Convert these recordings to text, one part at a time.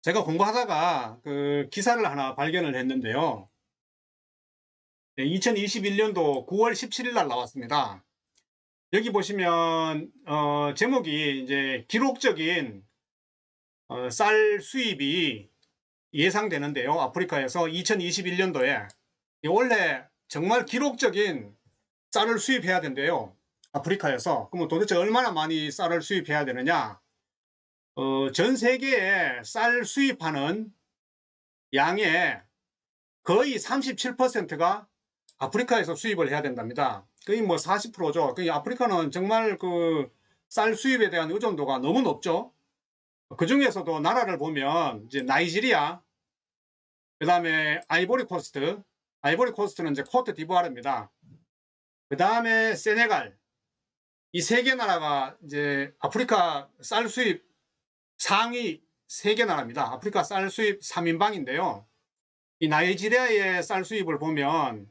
제가 공부하다가 그 기사를 하나 발견을 했는데요. 2021년도 9월 17일 날 나왔습니다. 여기 보시면 제목이 이제 기록적인 쌀 수입이 예상되는데요. 아프리카에서 2021년도에 원래 정말 기록적인 쌀을 수입해야 된대요. 아프리카에서. 그러면 도대체 얼마나 많이 쌀을 수입해야 되느냐? 전 세계에 쌀 수입하는 양의 거의 37%가 아프리카에서 수입을 해야 된답니다. 거의 뭐 40%죠. 거의 아프리카는 정말 그 쌀 수입에 대한 의존도가 너무 높죠. 그 중에서도 나라를 보면 이제 나이지리아, 그 다음에 아이보리 코스트, 아이보리 코스트는 이제 코트 디부아르입니다. 그 다음에 세네갈, 이 세 개 나라가 이제 아프리카 쌀 수입 상위 세 개 나라입니다. 아프리카 쌀 수입 3인방인데요. 이 나이지리아의 쌀 수입을 보면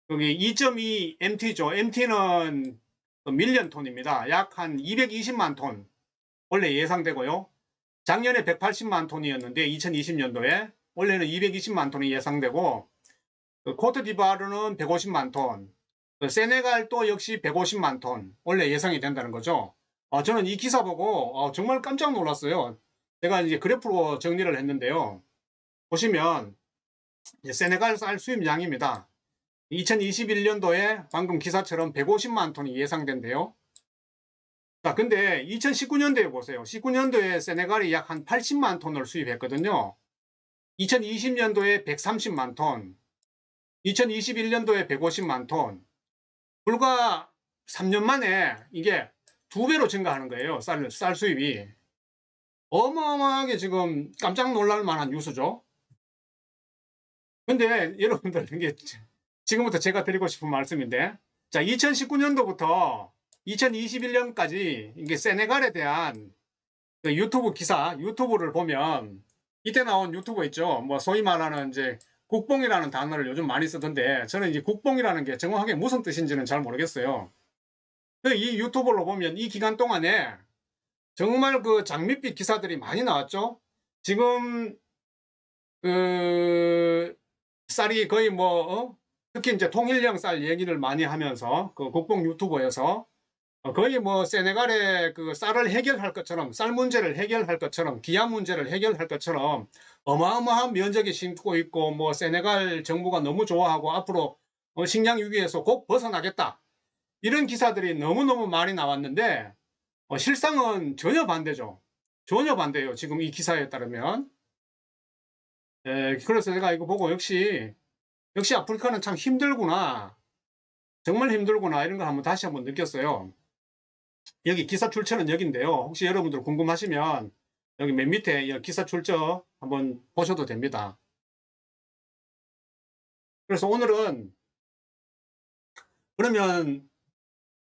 여기 2.2 MT죠. MT는 밀리언 톤입니다. 약 한 220만 톤 원래 예상되고요. 작년에 180만 톤이었는데 2020년도에 원래는 220만 톤이 예상되고, 코트디부아르는 150만 톤, 세네갈 또 역시 150만 톤 원래 예상이 된다는 거죠. 저는 이 기사 보고 정말 깜짝 놀랐어요. 제가 이제 그래프로 정리를 했는데요. 보시면 세네갈 쌀 수입량입니다. 2021년도에 방금 기사처럼 150만 톤이 예상된대요. 자, 근데 2019년도에 보세요. 19년도에 세네갈이 약 한 80만 톤을 수입했거든요. 2020년도에 130만 톤, 2021년도에 150만 톤. 불과 3년 만에 이게 2배로 증가하는 거예요. 쌀 수입이. 어마어마하게 지금 깜짝 놀랄 만한 뉴스죠. 근데 여러분들, 이게 지금부터 제가 드리고 싶은 말씀인데, 자, 2019년도부터 2021년까지 이게 세네갈에 대한 그 유튜브 기사, 유튜브를 보면 이때 나온 유튜브 있죠. 뭐 소위 말하는 이제 국뽕이라는 단어를 요즘 많이 쓰던데, 저는 이제 국뽕이라는 게 정확하게 무슨 뜻인지는 잘 모르겠어요. 이 유튜브로 보면 이 기간 동안에 정말 그 장밋빛 기사들이 많이 나왔죠. 지금 그 쌀이 거의 특히 이제 통일령 쌀 얘기를 많이 하면서 그 국뽕 유튜버에서 거의 뭐 세네갈의 그 쌀을 해결할 것처럼, 쌀 문제를 해결할 것처럼, 기아 문제를 해결할 것처럼 어마어마한 면적이 심고 있고, 뭐 세네갈 정부가 너무 좋아하고 앞으로 식량 위기에서 곧 벗어나겠다, 이런 기사들이 너무너무 많이 나왔는데, 실상은 전혀 반대죠. 전혀 반대예요. 지금 이 기사에 따르면. 그래서 제가 이거 보고 역시 아프리카는 참 힘들구나, 정말 힘들구나, 이런 걸 다시 한번 느꼈어요. 여기 기사 출처는 여기인데요. 혹시 여러분들 궁금하시면 여기 맨 밑에 기사 출처 한번 보셔도 됩니다. 그래서 오늘은, 그러면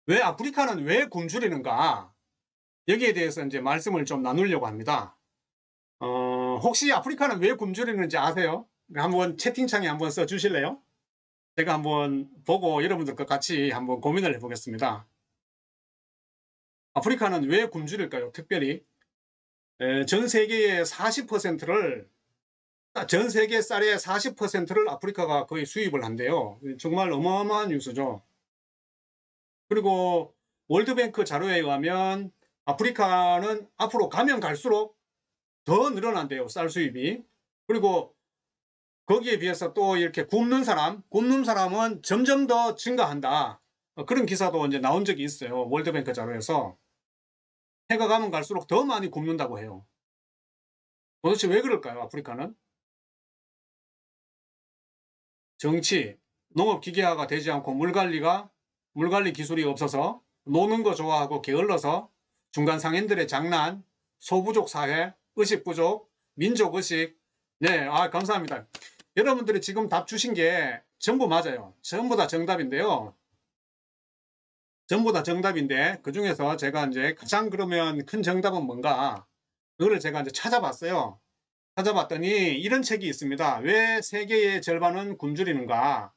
왜 아프리카는 왜 굶주리는가, 여기에 대해서 이제 말씀을 좀 나누려고 합니다. 혹시 아프리카는 왜 굶주리는지 아세요? 한번 채팅창에 한번 써 주실래요? 제가 한번 보고 여러분들과 같이 한번 고민을 해보겠습니다. 아프리카는 왜 굶주릴까요? 특별히 전 세계의 40%를, 전 세계 쌀의 40%를 아프리카가 거의 수입을 한대요. 정말 어마어마한 뉴스죠. 그리고 월드뱅크 자료에 의하면 아프리카는 앞으로 가면 갈수록 더 늘어난대요, 쌀 수입이. 그리고 거기에 비해서 또 이렇게 굶는 사람은 점점 더 증가한다. 그런 기사도 이제 나온 적이 있어요. 월드뱅크 자료에서. 해가 가면 갈수록 더 많이 굶는다고 해요. 도대체 왜 그럴까요, 아프리카는? 정치, 농업 기계화가 되지 않고 물 관리 기술이 없어서, 노는 거 좋아하고 게을러서, 중간 상인들의 장난, 소부족 사회, 의식 부족, 민족 의식. 네, 감사합니다. 여러분들이 지금 답 주신 게 전부 맞아요. 전부 다 정답인데요. 전부 다 정답인데, 그 중에서 제가 이제 가장 그러면 큰 정답은 뭔가, 그거를 제가 이제 찾아봤어요. 찾아봤더니 이런 책이 있습니다. 왜 세계의 절반은 굶주리는가?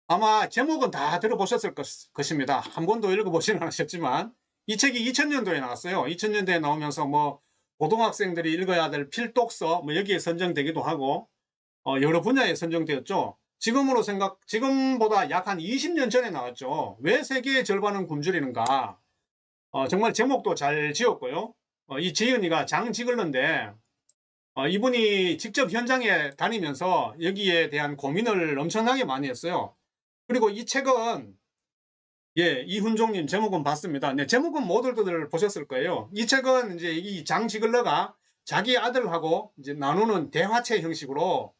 아마 제목은 다 들어보셨을 것입니다. 한 번도 읽어보지는 않으셨지만, 이 책이 2000년도에 나왔어요. 2000년도에 나오면서 뭐 고등학생들이 읽어야 될 필독서 뭐 여기에 선정되기도 하고 여러 분야에 선정되었죠. 지금보다 약 한 20년 전에 나왔죠. 왜 세계의 절반은 굶주리는가. 정말 제목도 잘 지었고요. 이 지은이가 장지글러인데 이분이 직접 현장에 다니면서 여기에 대한 고민을 엄청나게 많이 했어요. 그리고 이 책은 이훈종님 제목은 봤습니다. 네, 제목은 모두들 보셨을 거예요. 이 책은 이제 이 장지글러가 자기 아들하고 이제 나누는 대화체 형식으로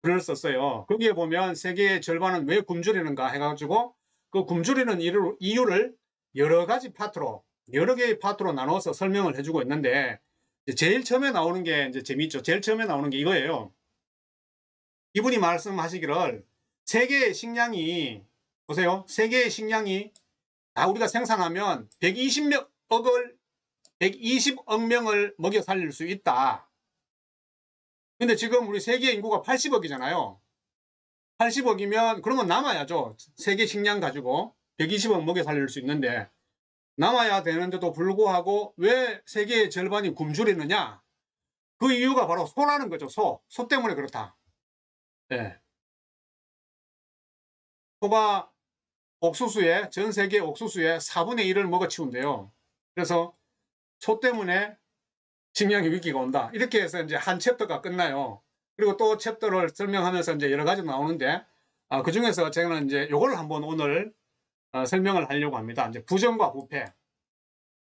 글을 썼어요. 거기에 보면 세계의 절반은 왜 굶주리는가 해가지고 그 굶주리는 이유를 여러 가지 파트로, 여러 개의 파트로 나눠서 설명을 해주고 있는데, 제일 처음에 나오는 게 이제 재밌죠. 제일 처음에 나오는 게 이거예요. 이분이 말씀하시기를 세계의 식량이, 보세요. 세계의 식량이 다 우리가 생산하면 120억 명을 먹여 살릴 수 있다. 근데 지금 우리 세계 인구가 80억이잖아요. 80억이면 그러면 남아야죠. 세계 식량 가지고 120억 먹여 살릴 수 있는데 남아야 되는데도 불구하고 왜 세계의 절반이 굶주리느냐? 그 이유가 바로 소라는 거죠. 소 때문에 그렇다. 네. 소가 전 세계 옥수수의 4분의 1을 먹어치운대요. 그래서 소 때문에 식량의 위기가 온다. 이렇게 해서 이제 한 챕터가 끝나요. 그리고 또 챕터를 설명하면서 이제 여러 가지 나오는데, 그 중에서 저는 이제 요걸 한번 오늘 설명을 하려고 합니다. 이제 부정과 부패.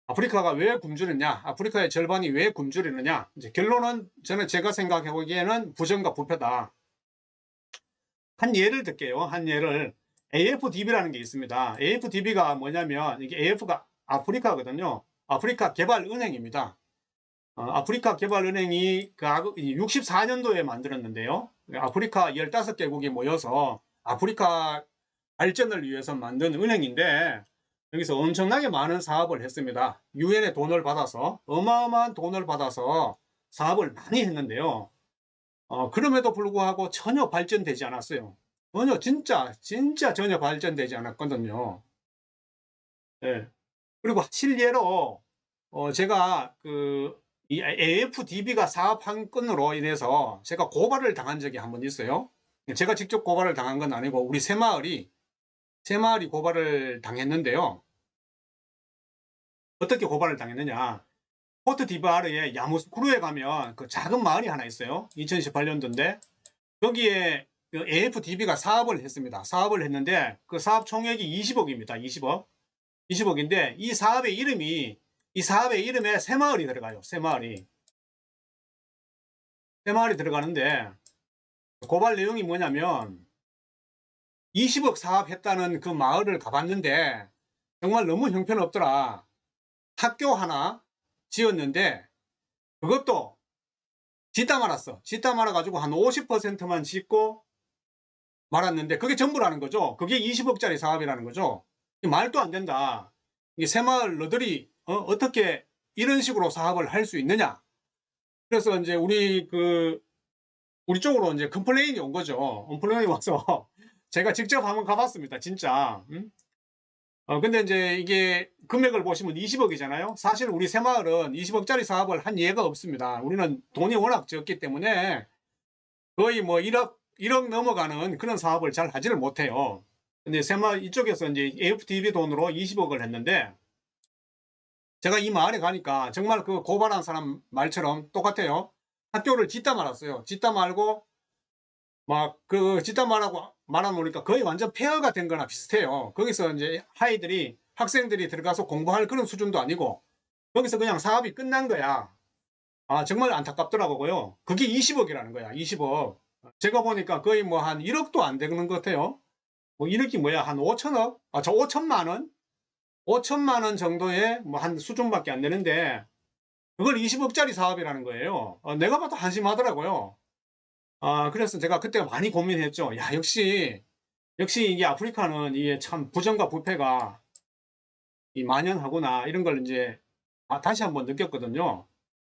아프리카가 왜 굶주리냐? 아프리카의 절반이 왜 굶주리느냐? 이제 결론은 제가 생각해 보기에는 부정과 부패다. 한 예를 들게요. 한 예를. AFDB라는 게 있습니다. AFDB가 뭐냐면 이게 AF가 아프리카거든요. 아프리카 개발은행입니다. 아프리카 개발은행이 64년도에 만들었는데요. 아프리카 15개국이 모여서 아프리카 발전을 위해서 만든 은행인데 여기서 엄청나게 많은 사업을 했습니다. 유엔의 돈을 받아서 어마어마한 돈을 받아서 사업을 많이 했는데요. 그럼에도 불구하고 전혀 발전되지 않았어요. 진짜 전혀 발전되지 않았거든요. 예. 그리고 실례로 제가 이 AFDB가 사업 한 건으로 인해서 제가 고발을 당한 적이 한 번 있어요. 제가 직접 고발을 당한 건 아니고 우리 새마을이 고발을 당했는데요. 어떻게 고발을 당했느냐? 코트디부아르의 야모스쿠르에 가면 그 작은 마을이 하나 있어요. 2018년도인데 거기에 그 AFDB가 사업을 했습니다. 사업을 했는데 그 사업 총액이 20억입니다. 20억인데 이 사업의 이름에 새마을이 들어가요. 새마을이 들어가는데 고발 내용이 뭐냐면 20억 사업했다는 그 마을을 가봤는데 정말 너무 형편없더라. 학교 하나 지었는데 그것도 짓다 말았어. 짓다 말아가지고 한 50%만 짓고 말았는데 그게 전부라는 거죠. 그게 20억짜리 사업이라는 거죠. 말도 안 된다. 이 새마을 너들이 어떻게 이런 식으로 사업을 할 수 있느냐. 그래서 이제 우리 쪽으로 이제 컴플레인이 온 거죠. 컴플레인이 와서 제가 직접 한번 가봤습니다. 진짜. 근데 이제 이게 금액을 보시면 20억이잖아요. 사실 우리 새마을은 20억짜리 사업을 한 예가 없습니다. 우리는 돈이 워낙 적기 때문에 거의 뭐 1억 넘어가는 그런 사업을 잘 하지를 못해요. 근데 새마을 이쪽에서 이제 AFDB 돈으로 20억을 했는데 제가 이 마을에 가니까 정말 그 고발한 사람 말처럼 똑같아요. 학교를 짓다 말았어요. 짓다 말고 막 짓다 말아놓으니까 거의 완전 폐허가 된 거나 비슷해요. 거기서 이제 학생들이 들어가서 공부할 그런 수준도 아니고 거기서 그냥 사업이 끝난 거야. 정말 안타깝더라고요. 그게 20억이라는 거야. 20억. 제가 보니까 거의 뭐 한 1억도 안 되는 것 같아요. 뭐 1억이 뭐야? 한 5천억? 저 5천만 원? 5천만 원 정도의 뭐 한 수준밖에 안 되는데 그걸 20억짜리 사업이라는 거예요. 내가 봐도 한심하더라고요. 그래서 제가 그때 많이 고민했죠. 야, 역시 이게 아프리카는 이게 참 부정과 부패가 만연하구나. 이런 걸 이제 다시 한번 느꼈거든요.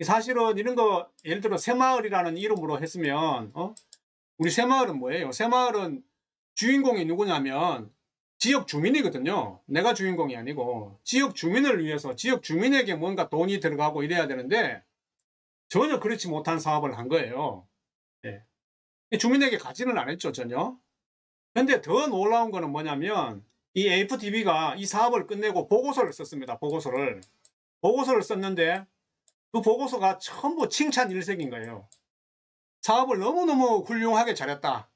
사실은 이런 거 예를 들어 새마을이라는 이름으로 했으면 우리 새마을은 뭐예요? 새마을은 주인공이 누구냐면 지역 주민이거든요. 내가 주인공이 아니고 지역 주민을 위해서 지역 주민에게 뭔가 돈이 들어가고 이래야 되는데 전혀 그렇지 못한 사업을 한 거예요. 예. 주민에게 가지는 않았죠, 전혀. 근데 더 놀라운 거는 뭐냐면 이 AFDB가 이 사업을 끝내고 보고서를 썼습니다. 보고서를 썼는데 그 보고서가 전부 칭찬 일색인 거예요. 사업을 너무너무 훌륭하게 잘했다.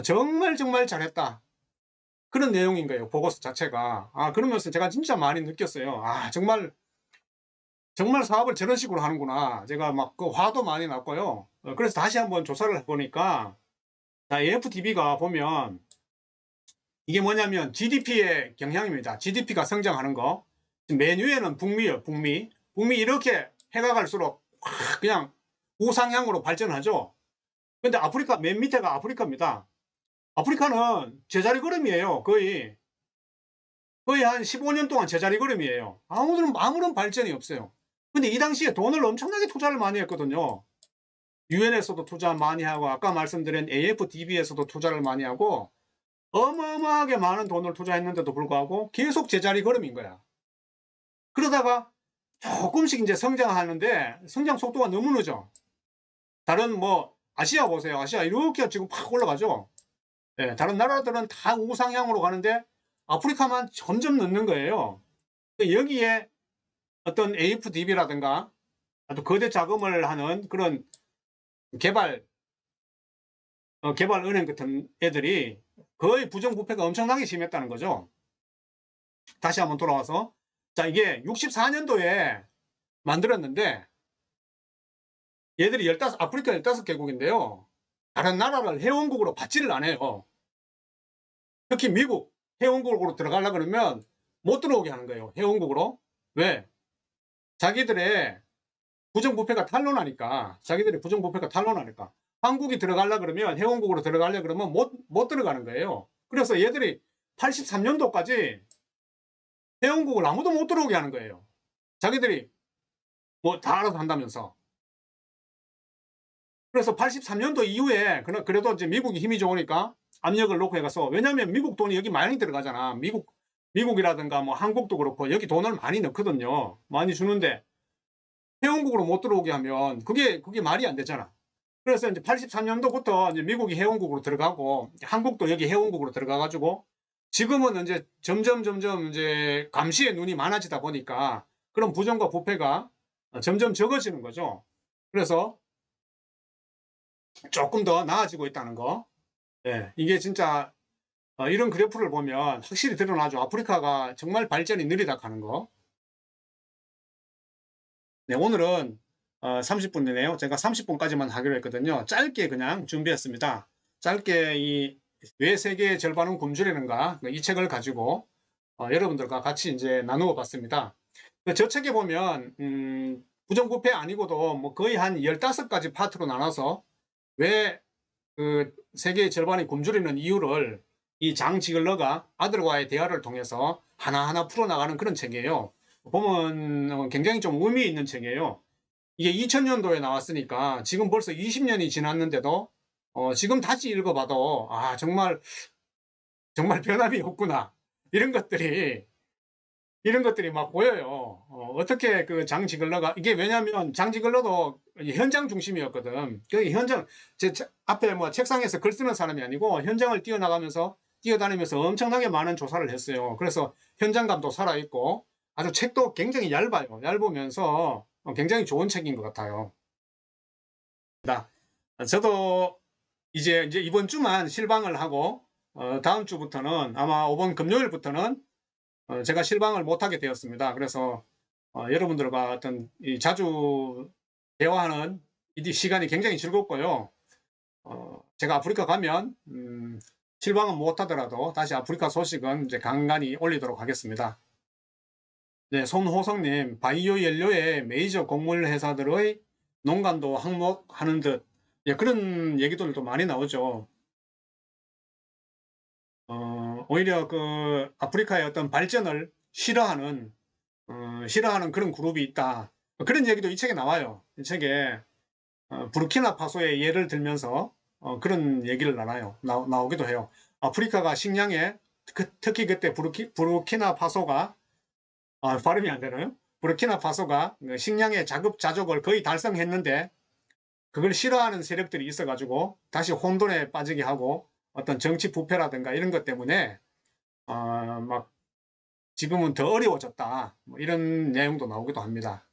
정말 정말 잘했다. 그런 내용인 거예요. 보고서 자체가. 그러면서 제가 진짜 많이 느꼈어요. 정말 정말 사업을 저런 식으로 하는구나. 제가 막 그 화도 많이 났고요. 그래서 다시 한번 조사를 해보니까 AFDB가 보면 이게 뭐냐면 GDP의 경향입니다. GDP가 성장하는 거. 맨 위에는 북미요, 북미. 북미 이렇게 해가 갈수록 확 그냥 우상향으로 발전하죠. 근데 아프리카, 맨 밑에가 아프리카입니다. 아프리카는 제자리 걸음이에요. 거의 한 15년 동안 제자리 걸음이에요. 아무런 발전이 없어요. 근데 이 당시에 돈을 엄청나게 투자를 많이 했거든요. 유엔에서도 투자 많이 하고 아까 말씀드린 AFDB에서도 투자를 많이 하고 어마어마하게 많은 돈을 투자했는데도 불구하고 계속 제자리 걸음인 거야. 그러다가 조금씩 이제 성장하는데 성장 속도가 너무 늦어. 다른 뭐 아시아 보세요. 아시아 이렇게 지금 팍 올라가죠. 예, 다른 나라들은 다 우상향으로 가는데 아프리카만 점점 늦는 거예요. 여기에 어떤 AFDB라든가 또 거대 자금을 하는 그런 개발 은행 같은 애들이 거의 부정부패가 엄청나게 심했다는 거죠. 다시 한번 돌아와서 자, 이게 64년도에 만들었는데 얘들이 아프리카 15개국인데요. 다른 나라를 회원국으로 받지를 않아요. 특히 미국 회원국으로 들어가려고 그러면 못 들어오게 하는 거예요. 회원국으로. 왜? 자기들의 부정부패가 탄로나니까. 한국이 들어가려고 그러면 회원국으로 들어가려고 그러면 못 들어가는 거예요. 그래서 얘들이 83년도까지 회원국을 아무도 못 들어오게 하는 거예요. 자기들이 뭐 다 알아서 한다면서. 그래서 83년도 이후에 그래도 이제 미국이 힘이 좋으니까 압력을 놓고 해가서 왜냐하면 미국 돈이 여기 많이 들어가잖아. 미국이라든가 뭐 한국도 그렇고 여기 돈을 많이 넣거든요. 많이 주는데 회원국으로 못 들어오게 하면 그게 말이 안 되잖아. 그래서 이제 83년도부터 이제 미국이 회원국으로 들어가고 한국도 여기 회원국으로 들어가가지고 지금은 이제 점점 이제 감시의 눈이 많아지다 보니까 그런 부정과 부패가 점점 적어지는 거죠. 그래서 조금 더 나아지고 있다는 거. 예, 이게 진짜 이런 그래프를 보면 확실히 드러나죠. 아프리카가 정말 발전이 느리다 하는 거. 네, 오늘은 30분이네요. 제가 30분까지만 하기로 했거든요. 짧게 그냥 준비했습니다. 짧게 왜 세계의 절반은 굶주리는가 이 책을 가지고 여러분들과 같이 이제 나누어 봤습니다. 저 책에 보면 부정부패 아니고도 뭐 거의 한 15가지 파트로 나눠서 왜 그 세계의 절반이 굶주리는 이유를 이 장 지글러가 아들과의 대화를 통해서 하나하나 풀어나가는 그런 책이에요. 보면 굉장히 좀 의미 있는 책이에요. 이게 2000년도에 나왔으니까 지금 벌써 20년이 지났는데도 지금 다시 읽어봐도 정말 변함이 없구나 이런 것들이 막 보여요. 어떻게 그 장지글러가 이게 왜냐하면 장지글러도 현장 중심이었거든. 그 현장 제 앞에 뭐 책상에서 글 쓰는 사람이 아니고 현장을 뛰어다니면서 엄청나게 많은 조사를 했어요. 그래서 현장감도 살아있고 아주 책도 굉장히 얇아요. 얇으면서 굉장히 좋은 책인 것 같아요. 저도 이제 이번 주만 실방을 하고 다음 주부터는 아마 이번 금요일부터는 제가 실방을 못하게 되었습니다. 그래서 여러분들과 자주 대화하는 이 시간이 굉장히 즐겁고요. 제가 아프리카 가면 실방은 못하더라도 다시 아프리카 소식은 이제 간간히 올리도록 하겠습니다. 네, 손호성님, 바이오 연료의 메이저 곡물 회사들의 농간도 항목하는 듯 그런 얘기들도 많이 나오죠. 오히려 그 아프리카의 어떤 발전을 싫어하는 그런 그룹이 있다. 그런 얘기도 이 책에 나와요. 이 책에 부르키나파소의 예를 들면서 그런 얘기를 나오기도 해요. 아프리카가 식량에 특히 그때 부르키나파소가 발음이 안 되나요? 부르키나파소가 식량의 자급자족을 거의 달성했는데 그걸 싫어하는 세력들이 있어가지고 다시 혼돈에 빠지게 하고 어떤 정치 부패라든가 이런 것 때문에 막 지금은 더 어려워졌다. 뭐 이런 내용도 나오기도 합니다.